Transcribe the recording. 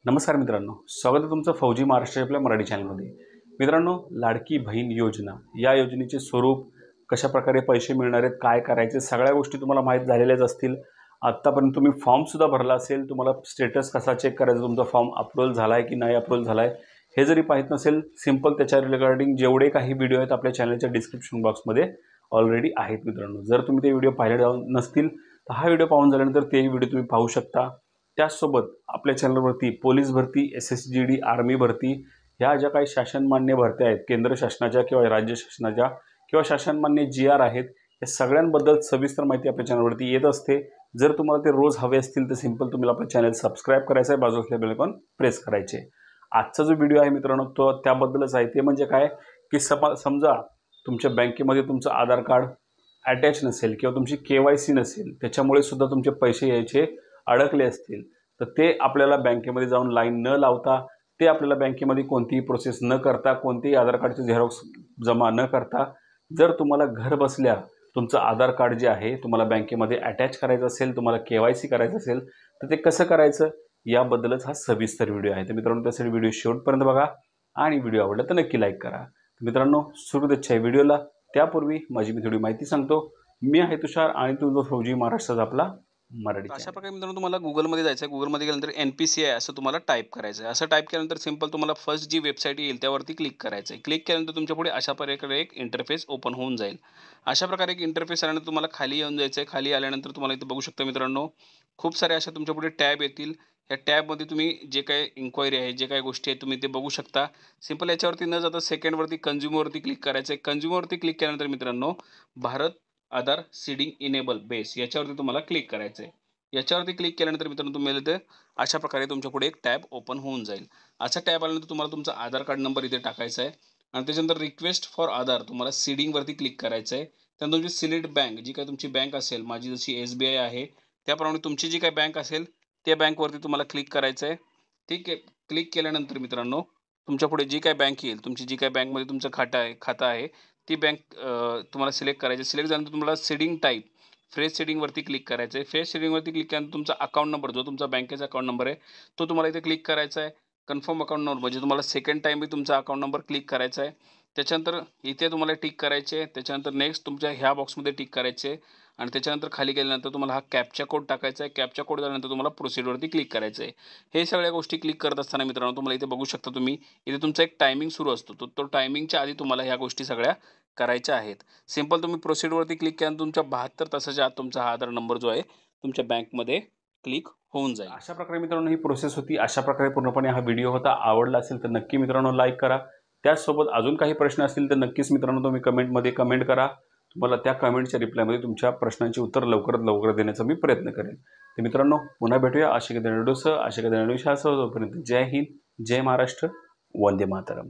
नमस्कार मित्रांनो, स्वागत आहे तुमचं फौजी महाराष्ट्र आपल्या मराठी चॅनलमध्ये। मित्रांनो, लाडकी बहीण योजना या योजनेचे स्वरूप, कशा प्रकारे पैसे मिळणार आहेत, काय करायचे, सगळ्या गोष्टी तुम्हाला माहीत झालेल्याच असतील। आत्तापर्यंत तुम्ही फॉर्म सुद्धा भरला असेल, तुम्हाला स्टेटस कसा चेक करायचा, तुमचा फॉर्म अप्रूव्हल झाला आहे की नाही अप्रूव्हल झाला आहे हे जरी पाहित नसेल, सिंपल त्याच्या रिगार्डिंग जेवढे काही व्हिडिओ आहेत आपल्या चॅनलच्या डिस्क्रिप्शन बॉक्समध्ये ऑलरेडी आहेत। मित्रांनो, जर तुम्ही ते व्हिडिओ पाहिले नसतील तर हा व्हिडिओ पाहून झाल्यानंतर ते व्हिडिओ तुम्ही पाहू शकता। त्याचसोबत आपल्या चॅनलवरती पोलीस भरती, SSGD, आर्मी भरती ह्या ज्या काही शासनमान्य भरत्या आहेत, केंद्र शासनाच्या किंवा राज्य शासनाच्या किंवा शासनमान्य GR आहेत, या सगळ्यांबद्दल सविस्तर माहिती आपल्या चॅनलवरती येत असते। जर तुम्हाला ते रोज हवे असतील तर सिंपल तुम्हाला आपलं चॅनल सबस्क्राइब करायचं आहे, बाजूला बेल आयकॉन प्रेस करायचे। आजचा जो व्हिडिओ आहे मित्रांनो तो त्याबद्दलच आहे। ते म्हणजे काय की समजा तुमच्या बँकेमध्ये तुमचं आधार कार्ड अटॅच नसेल किंवा तुमची KYC नसेल, त्याच्यामुळे सुद्धा तुमचे पैसे यायचे अडकले असतील, तर ते आपल्याला बँकेमध्ये जाऊन लाईन न लावता, ते आपल्याला बँकेमध्ये कोणतीही प्रोसेस न करता, कोणतेही आधार कार्डचे झेरॉक्स जमा न करता, जर तुम्हाला घर बसल्या तुमचं आधार कार्ड जे आहे तुम्हाला बँकेमध्ये अटॅच करायचं असेल, तुम्हाला KYC करायचं असेल तर ते कसं करायचं याबद्दलच हा सविस्तर व्हिडिओ आहे। तर मित्रांनो, त्यासाठी व्हिडिओ शेवटपर्यंत बघा आणि व्हिडिओ आवडला तर नक्की लाईक करा। मित्रांनो, सुरुवातीच्या व्हिडिओला त्यापूर्वी माझी मी थोडी माहिती सांगतो। मी आहे तुषार आणि तुमचा फौजी महाराष्ट्राचा आपला मराठी अशा चॅनल। प्रकारे मित्रांनो तुम्हाला Googleमध्ये जायचं आहे। Googleमध्ये गेल्यानंतर NPCI असं तुम्हाला टाइप करायचं आहे। असं टाइप केल्यानंतर सिंपल तुम्हाला फर्स्ट जी वेबसाईट येईल त्यावरती क्लिक करायचं आहे। क्लिक केल्यानंतर तुमच्यापुढे अशा प्रकारे एक इंटरफेस ओपन होऊन जाईल। अशा प्रकारे एक इंटरफेस आल्यानंतर तुम्हाला खाली येऊन जायचं आहे। खाली आल्यानंतर तुम्हाला इथे बघू शकता मित्रांनो, खूप सारे अशा तुमच्यापुढे टॅब येतील। या टॅबमध्ये तुम्ही जे काही इन्क्वायरी आहे, जे काही गोष्टी आहेत तुम्ही ते बघू शकता। सिंपल याच्यावरती न जाता सेकंडवरती कन्झ्युमरवरती क्लिक करायचं आहे। कन्झ्युमरवरती क्लिक केल्यानंतर मित्रांनो, भारत आधार सीडिंग इनेबल बेस याच्यावरती तुम्हाला क्लिक करायचं आहे। याच्यावरती क्लिक केल्यानंतर मित्रांनो तुम्हाला इथे अशा प्रकारे तुमच्यापुढे एक टॅब ओपन होऊन जाईल। असा टॅब आल्यानंतर तुम्हाला तुमचा आधार कार्ड नंबर इथे टाकायचा आहे आणि त्याच्यानंतर रिक्वेस्ट फॉर आधार तुम्हाला सीडिंगवरती क्लिक करायचं आहे। त्यानंतर तुमची सिलेक्ट बँक, जी काही तुमची बँक असेल, माझी जशी SBI आहे त्याप्रमाणे तुमची जी काही बँक असेल त्या बँकवरती तुम्हाला क्लिक करायचं आहे। ठीक आहे, क्लिक केल्यानंतर मित्रांनो तुमच्यापुढे जी काही बँक येईल, तुमची जी काही बँकमध्ये तुमचं खातं आहे ती बँक तुम्हाला सिलेक्ट करायची। सिलेक्ट झाल्यानंतर तुम्हाला सीडिंग टाईप फ्रेश सेटिंगवरती क्लिक करायचं आहे। फ्रेश सेटिंगवरती क्लिक केल्यानंतर तुमचा अकाउंट नंबर, जो तुमचा बँकेचा अकाउंट नंबर आहे तो तुम्हाला इथे क्लिक करायचा आहे। कन्फर्म अकाउंट नंबर म्हणजे तुम्हाला सेकंड टाईम तुमचा अकाउंट नंबर क्लिक करायचा आहे। त्याच्यानंतर इथे तुम्हाला टिक करायचे आहे। त्याच्यानंतर नेक्स्ट तुमच्या ह्या बॉक्समध्ये टिक करायचे आहे आणि त्याच्यानंतर खाली गेल्यानंतर तुम्हाला हा कॅप्चा कोड टाकायचा आहे। कॅप्चा कोड झाल्यानंतर तुम्हाला प्रोसीडवरती क्लिक करायचं आहे। हे सगळ्या गोष्टी क्लिक करत असताना मित्रांनो तुम्हाला इथे बघू शकता तुम्ही, इथे तुमचा एक टायमिंग सुरू असतो। तो टायमिंगच्या आधी तुम्हाला ह्या गोष्टी सगळ्या करायच्या आहेत। सिंपल तुम्ही प्रोसीडवरती क्लिक केल्यानंतर तुमच्या 72 तासाच्या आत तुमचा हा आधार नंबर जो आहे तुमच्या बँकमध्ये क्लिक होऊन जाईल। अशा प्रकारे मित्रांनो ही प्रोसेस होती। अशा प्रकारे पूर्णपणे हा व्हिडिओ होता। आवडला असेल तर नक्की मित्रांनो लाईक करा। त्याचसोबत अजून काही प्रश्न असतील तर नक्कीच मित्रांनो तुम्ही कमेंटमध्ये कमेंट करा। तुम्हाला त्या कमेंटच्या रिप्लायमध्ये तुमच्या प्रश्नांची उत्तर लवकरात लवकर देण्याचा मी प्रयत्न करेन। तर मित्रांनो, पुन्हा भेटूया अशा एखाद्या व्हिडिओसह, अशा एखाद्या व्हिडिओसह। तोपर्यंत जय हिंद, जय महाराष्ट्र, वंदे मातरम।